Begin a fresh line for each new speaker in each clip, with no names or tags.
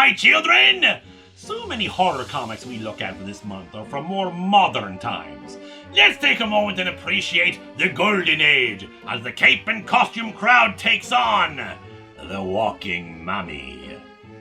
my children! So many horror comics we look at for this month are from more modern times. Let's take a moment and appreciate the golden age as the cape and costume crowd takes on the walking mummy.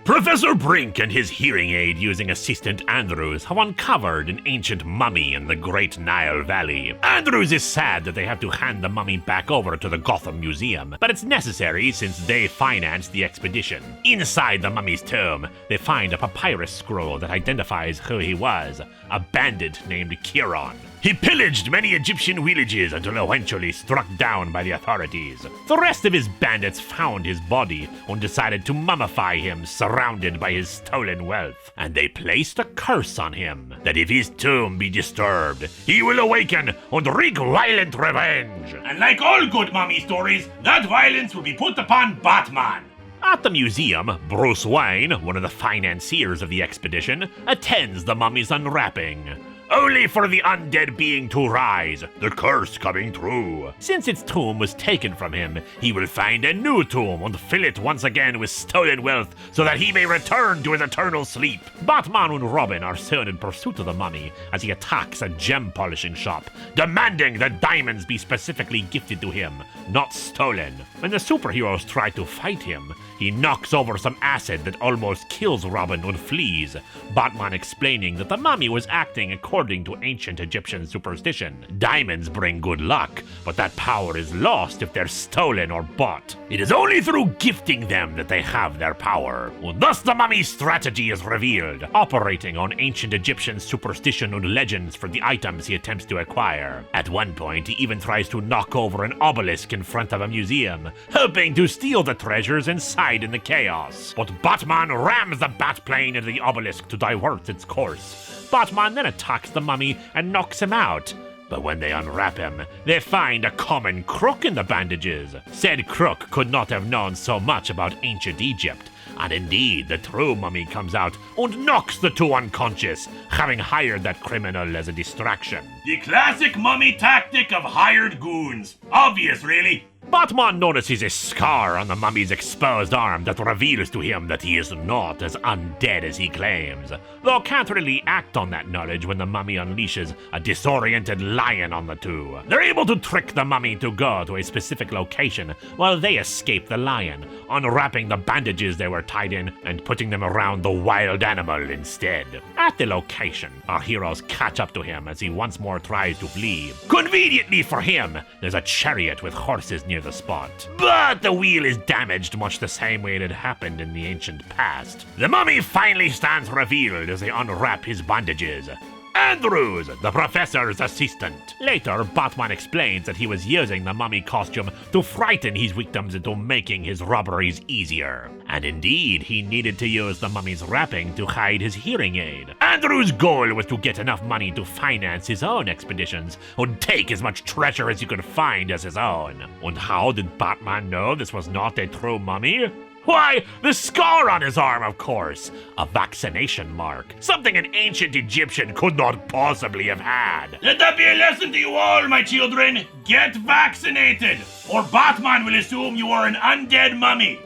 Professor Brink and his hearing aid using assistant Andrews have uncovered an ancient mummy in the Great Nile Valley. Andrews is sad that they have to hand the mummy back over to the Gotham Museum, but it's necessary since they financed the expedition. Inside the mummy's tomb, they find a papyrus scroll that identifies who he was, a bandit named Chiron. He pillaged many Egyptian villages until eventually struck down by the authorities. The rest of his bandits found his body and decided to mummify him surrounded by his stolen wealth. And they placed a curse on him, that if his tomb be disturbed, he will awaken and wreak violent revenge. And like all good mummy stories, that violence will be put upon Batman. At the museum, Bruce Wayne, one of the financiers of the expedition, attends the mummy's unwrapping. Only for the undead being to rise, the curse coming true. Since its tomb was taken from him, he will find a new tomb and fill it once again with stolen wealth so that he may return to his eternal sleep. Batman and Robin are soon in pursuit of the mummy as he attacks a gem polishing shop, demanding that diamonds be specifically gifted to him, not stolen. When the superheroes try to fight him, he knocks over some acid that almost kills Robin and flees, Batman explaining that the mummy was acting according to ancient Egyptian superstition. Diamonds bring good luck, but that power is lost if they're stolen or bought. It is only through gifting them that they have their power. And thus the mummy's strategy is revealed, operating on ancient Egyptian superstition and legends for the items he attempts to acquire. At one point, he even tries to knock over an obelisk in front of a museum, hoping to steal the treasures inside in the chaos. But Batman rams the Batplane into the obelisk to divert its course. Batman then attacks the mummy and knocks him out. But when they unwrap him, they find a common crook in the bandages. Said crook could not have known so much about ancient Egypt, and indeed the true mummy comes out and knocks the two unconscious, having hired that criminal as a distraction. The classic mummy tactic of hired goons. Obvious, really. Batman notices a scar on the mummy's exposed arm that reveals to him that he is not as undead as he claims, though can't really act on that knowledge when the mummy unleashes a disoriented lion on the two. They're able to trick the mummy to go to a specific location while they escape the lion, unwrapping the bandages they were tied in and putting them around the wild animal instead. At the location, our heroes catch up to him as he once more tries to flee. Conveniently for him, there's a chariot with horses near the spot. But the wheel is damaged much the same way it had happened in the ancient past. The mummy finally stands revealed as they unwrap his bandages. Andrews, the professor's assistant. Later, Batman explains that he was using the mummy costume to frighten his victims into making his robberies easier. And indeed, he needed to use the mummy's wrapping to hide his hearing aid. Andrews' goal was to get enough money to finance his own expeditions and take as much treasure as he could find as his own. And how did Batman know this was not a true mummy? Why, the scar on his arm, of course. A vaccination mark. Something an ancient Egyptian could not possibly have had. Let that be a lesson to you all, my children. Get vaccinated, or Batman will assume you are an undead mummy.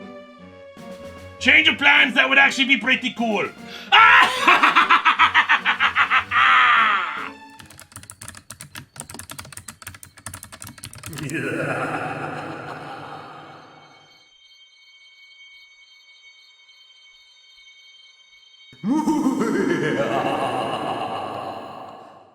Change of plans, that would actually be pretty cool.